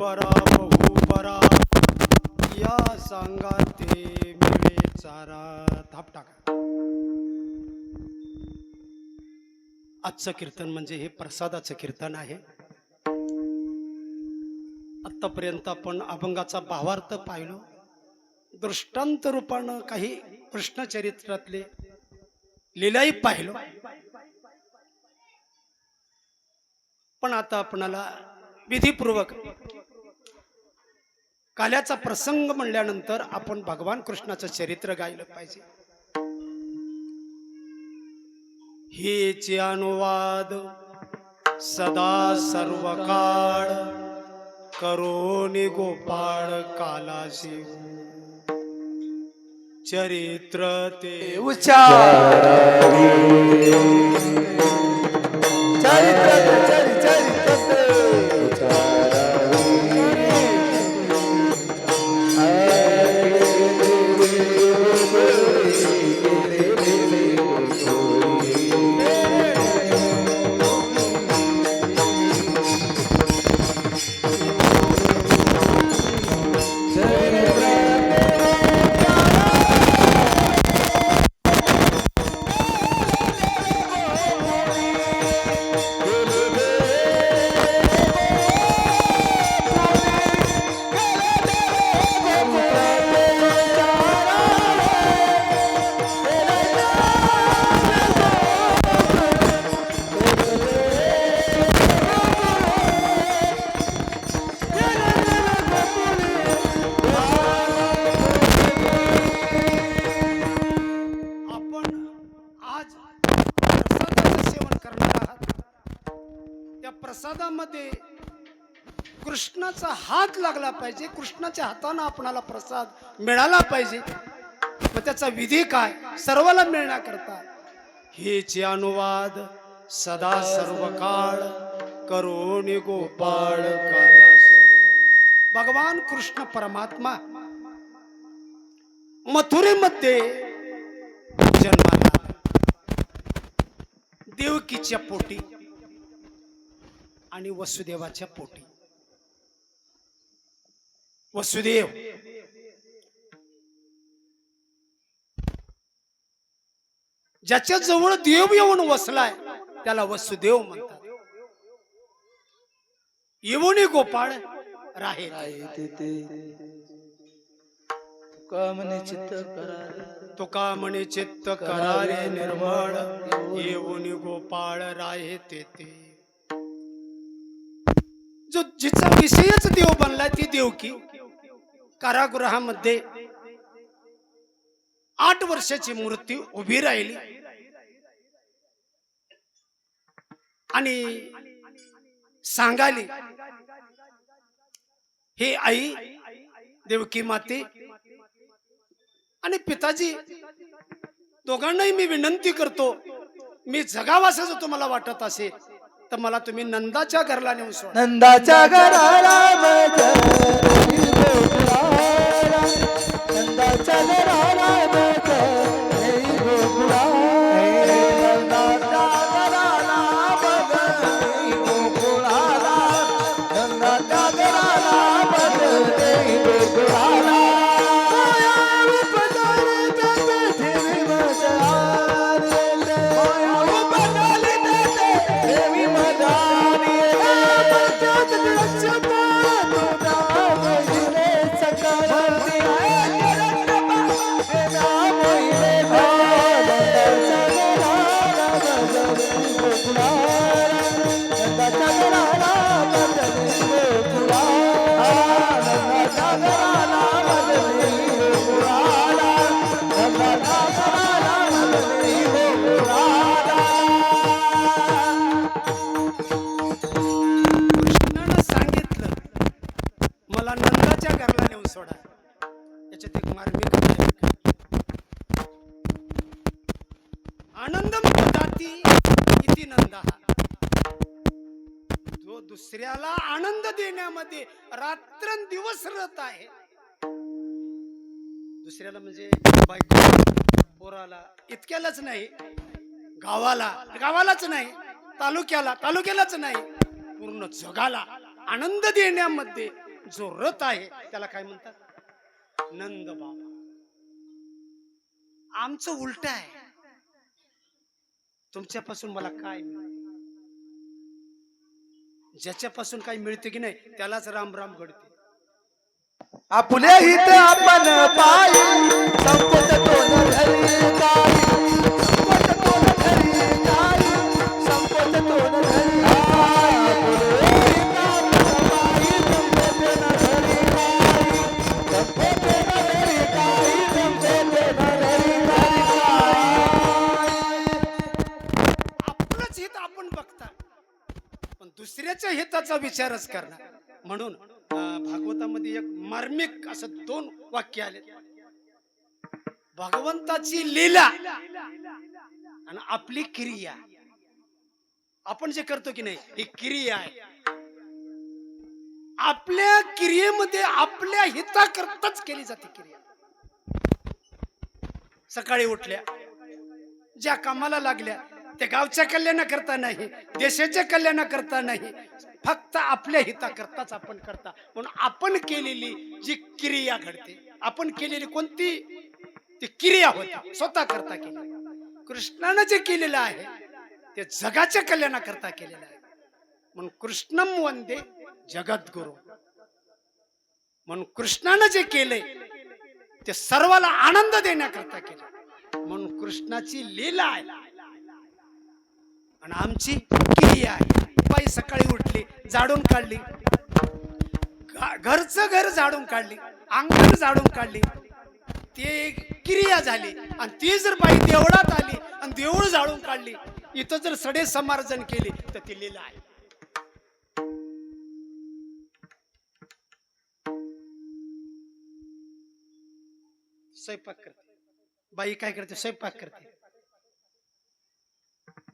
A: बहुवरा बहुपरा या सांगाते मिळे चारा. थाप टाका. आजचं कीर्तन म्हणजे हे प्रसादाचं कीर्तन आहे. आतापर्यंत आपण अभंगाचा भावार्थ पाहिलो, दृष्टांत रूपानं काही कृष्ण चरित्रातले लीलाही पाहिलो. पण आता आपणाला विधीपूर्वक काल्याचा प्रसंग म्हणल्यानंतर आपण भगवान कृष्णाचं चरित्र गायलं पाहिजे. हेचे अनुवाद सदा सर्व काळ करोनी गोपाळ कालाशी चरित्र ते
B: उच्चारावे चरित्र
A: प्रसादामध्ये कृष्णाचा हात लागला पाहिजे. कृष्णाच्या हाताने आपणाला प्रसाद मिळाला पाहिजे. मग त्याचा विधी काय सर्वाला मिळण्याकरता हेचे अनुवाद सदा सर्व काळ करोनी गोपाळ कालासी. भगवान कृष्ण परमात्मा मथुरेमध्ये जन्माला देवकीच्या पोटी आणि वसुदेवाच्या पोटी. वसुदेव ज्याच्या जवळ देव येऊन वसलाय त्याला वसुदेव म्हणतात. येवुनी गोपाळ राहे तुका म्हणे चित्त करारे निर्मळ येवुनी गोपाळ राहे तेथे. जो जिचा विषयच देव बनलाय ती देवकी कारागृहामध्ये 8 वर्षाची मूर्ती उभी राहिली आणि सांगाली, हे आई देवकी माते आणि पिताजी दोघांनाही मी विनंती करतो, मी जगावासाचं तुम्हाला वाटत असेल तर मला तुम्ही नंदाच्या घरला नेऊन सोडा.
B: नंदाच्या घराला नंदाच्या घराला
A: दुसऱ्याला आनंद देण्यामध्ये रात्रंदिवस रत आहे. दुसऱ्याला म्हणजे बायको पोराला इतक्यालाच नाही, गावालाच नाही, तालुक्यालाच नाही, पूर्ण जगाला आनंद देण्यामध्ये जो रथ आहे त्याला काय म्हणतात? नंद बाबा. आमचं उलट आहे. तुमच्यापासून मला काय मिळतं? ज्याच्यापासून काही मिळते की नाही त्यालाच राम राम घडते.
B: आपुले हित आपण पायी संपत तोन धरी काही संपत तोन धरी काही संपत तोन धरी आपुले हित आपण पायी संपत न धरी काही संपत न धरी काही संपत न धरी
A: आपलंच हित आपण बघता पण दुसऱ्याच्या हिताचा विचारच करणार. म्हणून भागवतामध्ये एक मार्मिक असं 2 वाक्य आले. भगवंताची लीला आणि आपली क्रिया. आपण जे करतो की नाही ही क्रिया आहे. आपल्या क्रियेमध्ये आपल्या हिताकरताच केली जाते क्रिया. सकाळी उठल्या, ज्या कामाला लागल्या ते गावच्या कल्याणाकरता नाही, देशाच्या कल्याणाकरता नाही, फक्त आपल्या हिताकरताच आपण करता. म्हणून आपण केलेली जी क्रिया घडते, आपण केलेली कोणती ती क्रिया होती स्वतः करता केली. कृष्णानं जे केलेलं आहे ते जगाच्या कल्याणाकरता केलेलं आहे. म्हणून कृष्णम वंदे जगद्गुरु. म्हणून कृष्णानं जे केलंय ते सर्वाला आनंद देण्याकरता केलं. म्हणून कृष्णाची लीला आहे आणि आमची क्रिया आहे. बाई सकाळी उठली, झाडून काढली, घरचं घर झाडून काढली, अंगण झाडून काढली, ते क्रिया झाली. आणि ती जर बाई देवळात आली आणि देऊळ झाडून काढली, इथं जर सडे समार्जन केली तर ती लीला आहे. स्वयंपाक करते बाई, काय करते? स्वयंपाक करते.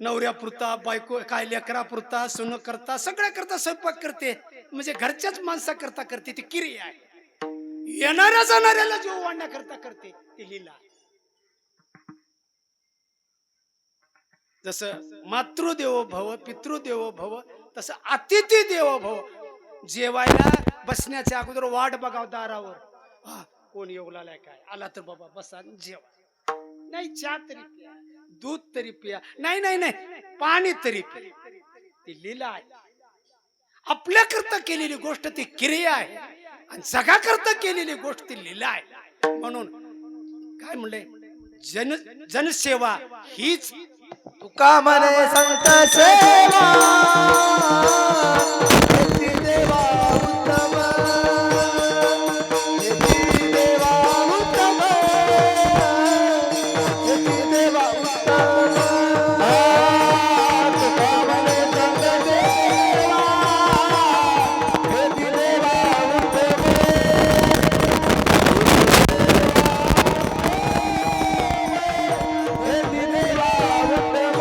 A: नवऱ्यापुरता, बायको काय लेकरापुरता, सुन करता, सगळ्या करता स्वयंपाक करते. म्हणजे घरच्याच माणसा करता करते, ती क्रिया आहे. येणाऱ्या जाणाऱ्याला जीव वाढण्याकरता करते, ती लीला आहे. जसं मातृदेवो भव, पितृदेवो भव, तसं अतिथी देवो भव. जेवायला बसण्याच्या अगोदर वाट बघाव दारावर. कोण येऊ लागलाय, काय आला तर बाबा बसा जेवा. नाही चहा तरी प्या, दूध तरी प्या, नाही नाही नाही पाणी तरी प्या. ती लीला आहे. आपल्या करता केलेली गोष्ट ती क्रिया आहे आणि जगाकरता केलेली गोष्ट ती लीला आहे. म्हणून काय म्हणले, जनसेवा हीच
B: तुका म्हणे संत सेवा येती देवा उत्तम येती देवा उत्तम येती देवा उत्तम. तुका म्हणे संत सेवा येती देवा उत्तम येती देवा उत्तम.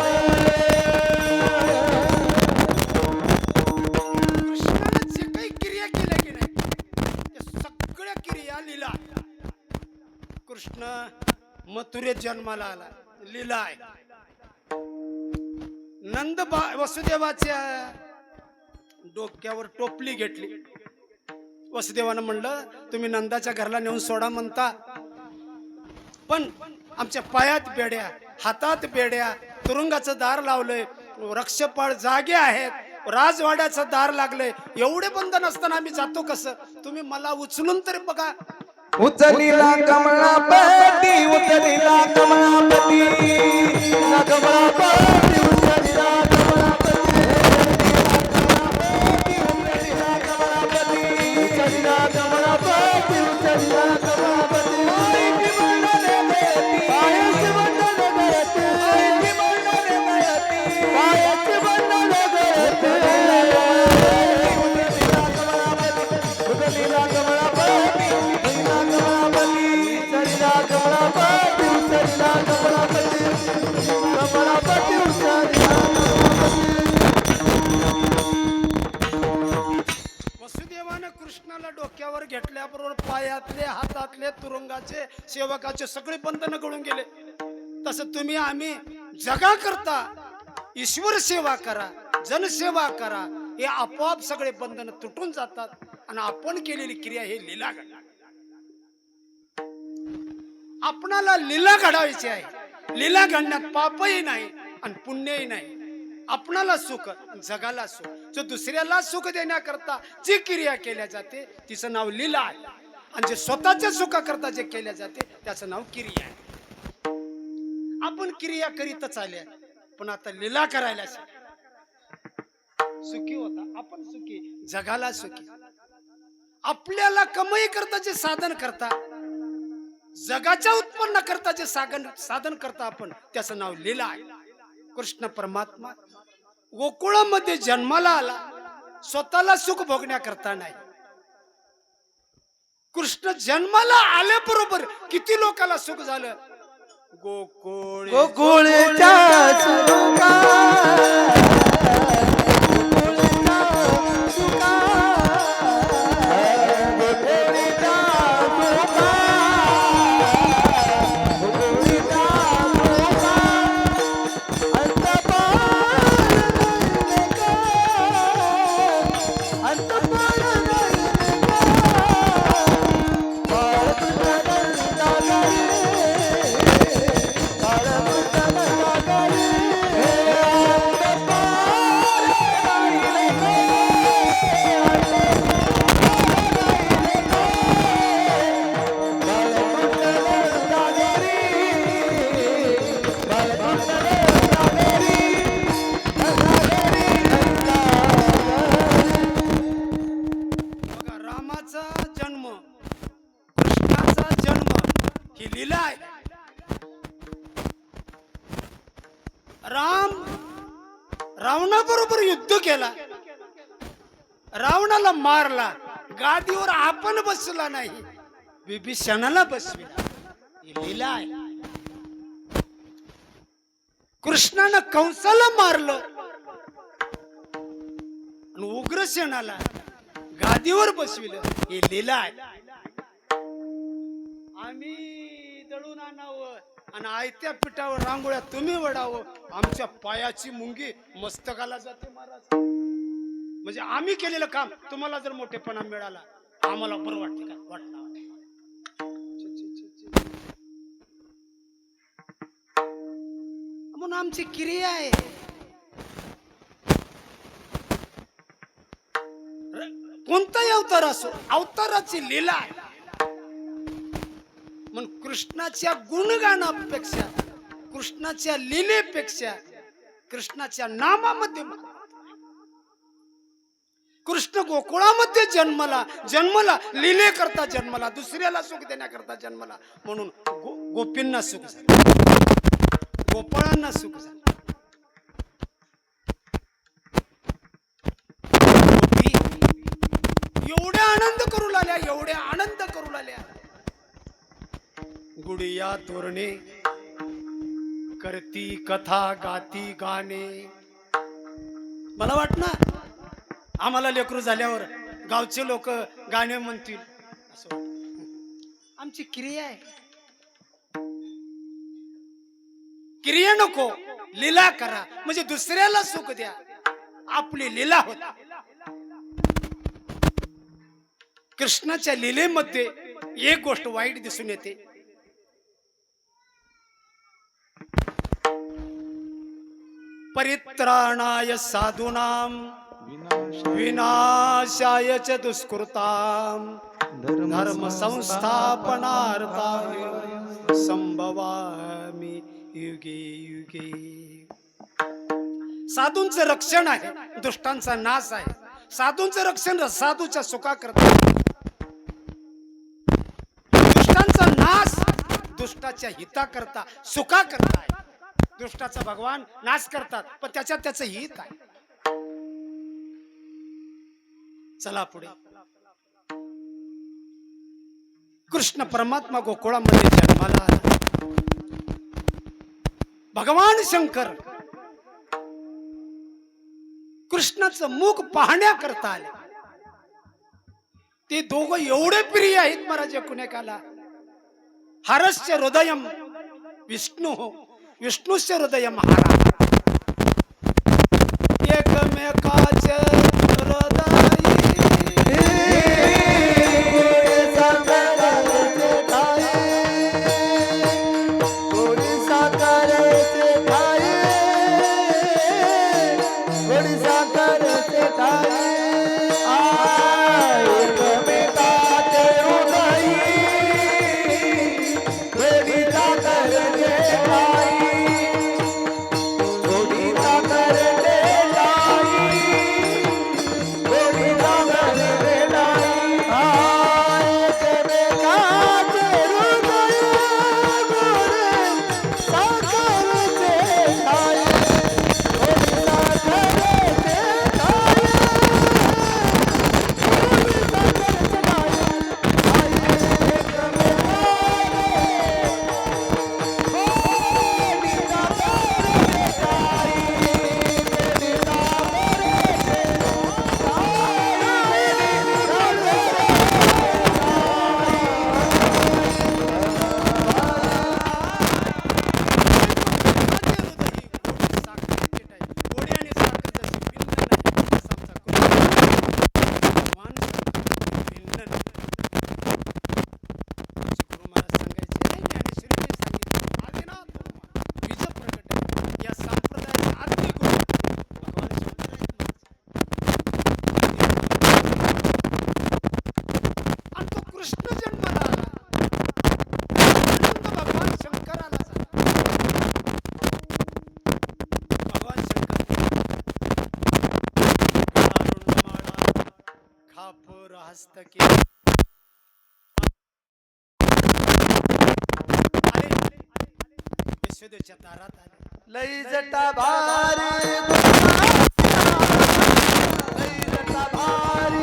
A: कृष्णाने जे काही क्रिया केल्या की नाही त्या सगळ्या क्रिया लीला. कृष्ण मथुरेत जन्माला आला, लीला आहे. नंद वसुदेवाच्या डोक्यावर टोपली घेतली. वसुदेवानं म्हणलं तुम्ही नंदाच्या घराला नेऊन सोडा म्हणता, पण आमच्या पायात बेड्या, हातात बेड्या, तुरुंगाचं दार लावलंय, रक्षपाळ जागे आहेत, राजवाड्याचं दार लागलंय, एवढे बंधन असताना आम्ही जातो कसं? तुम्ही मला उचलून तरी बघा.
B: उचलीला कमळापती उचलीला कमळापती कमळापती उचलीला कमळापती उचलीला कमळापती उचलीला कमळापती उचलीला कमळापती. आईची मंडले गळती, आईची मंडले गळती, आईची मंडले गळती, आईची मंडले गळती. उचलीला कमळापती उचलीला कमळापती उचलीला कमळापती उचलीला कमळापती कमळापती उचलीला कमळापती.
A: वसुदेवानं कृष्णाला डोक्यावर घेतल्याबरोबर पायातले, हातातले, तुरुंगाचे, सेवकाचे सगळे बंधन गळून गेले. तसं तुम्ही आम्ही जगा करता ईश्वर सेवा करा, जनसेवा करा, हे आपोआप सगळे बंधन तुटून जातात. आणि आपण केलेली क्रिया हे लीला घडणार. आपणाला लीला घडावायची आहे. लीला घडण्यात पापही नाही आणि पुण्यही नाही. आपणाला सुख, जगाला सुख. जो दुसऱ्याला सुख देण्याकरता जी क्रिया केल्या जाते तिचं नाव लीला आहे. आणि जे स्वतःच्या सुखाकरता जे केल्या जाते त्याचं नाव क्रिया आहे. आपण क्रिया करीतच आल्या, पण आता लीला करायला सुखी होता. आपण सुखी, जगाला सुखी. आपल्याला कमाई करता जे साधन करता, जगाच्या उत्पन्न करता जे साधन करता आपण, त्याचं नाव लीला आहे. कृष्ण परमात्मा गोकुळामध्ये जन्माला आला, स्वतःला सुख भोगण्याकरता नाही. कृष्ण जन्माला आल्याबरोबर किती लोकांना सुख झालं.
B: गोकुळच्या सुखा
A: रावणाबरोबर युद्ध केला, रावणाला मारला, गादीवर आपण बसला नाही, विभीषणाला बसविला. ही लीला आहे. कृष्णानं कंसाला मारलं आणि उग्रसेनाला गादीवर बसविलं. ही लीला आहे. आम्ही दळून आणावं आणि आयत्या पिठावर रांगोळ्या तुम्ही वडावं, आमच्या पायाची मुंगी मस्तकाला जाते महाराज. म्हणजे आम्ही केलेलं काम तुम्हाला जर मोठेपणा मिळाला, आम्हाला बरं वाटते का? वाटलं. म्हणून आमची क्रिया आहे. कोणताही अवतार असो, अवताराची लीला आहे. मग कृष्णाच्या गुणगानापेक्षा, कृष्णाच्या लीलेपेक्षा, कृष्णाच्या नामामध्ये, कृष्ण गोकुळामध्ये जन्मला लीले करता जन्मला, दुसऱ्याला सुख देण्याकरता जन्मला. म्हणून गोपींना सुख झालं, गोपाळांना सुख झालं. एवढ्या आनंद करू लागल्या, एवढ्या आनंद करू लागल्या. गुडिया तोरणे करती कथा गाती गाणे. मला वाट ना आम्हाला लेकरू झाल्यावर गावचे लोक गाणे म्हणतील असं वाटतं. आमची क्रिया आहे. क्रिया नको, लीला करा. म्हणजे दुसऱ्याला सुख द्या, आपली लीला होती. कृष्णाच्या लीलेमध्ये एक गोष्ट वाईट दिसून येते. परित्राणाय साधूनां विनाशाय च दुष्कृतां धर्म संस्थापनार्थाय संभवामि युगे युगे. साधूंचं रक्षण आहे, दुष्टांचा नाश आहे. साधूंचं रक्षण साधूच्या सुखाकरता, दुष्टांचा नाश दुष्टाच्या हिताकरता, सुखाकरता आहे. दुष्टाचा भगवान नाश करतात, पण त्याच्यात त्याचं हित आहे. चला पुढे. कृष्ण परमात्मा गोकुळामध्ये जन्माला आला. भगवान शंकर कृष्णाचं मुख पाहण्याकरता आले. ते दोघं एवढे प्रिय आहेत महाराज कुणेकाला. हरस्य हृदयम विष्णू, विष्णूस्य हृदयम हरा. एकमेकाचे हृदय
B: साखरेचे ठाई एकमेकाचे हृदयी थोडी साखरेचे ठाई थोडी साखरेचे ठाई थोडी साखरेचे ठाई एकमेकाचे हृदय गोरे साखरेचे ठाई थोडी साखरेचे ठाई थोडी साखरेचे ठाई कृष्ण जन्माला आला आनंद भगवान शंकराला झाला. भगवान शंकर कारुण्यमाळा खापूर हस्तके आले यशोदेच्या दारात आले. लई जटा भारी लई जटा भारी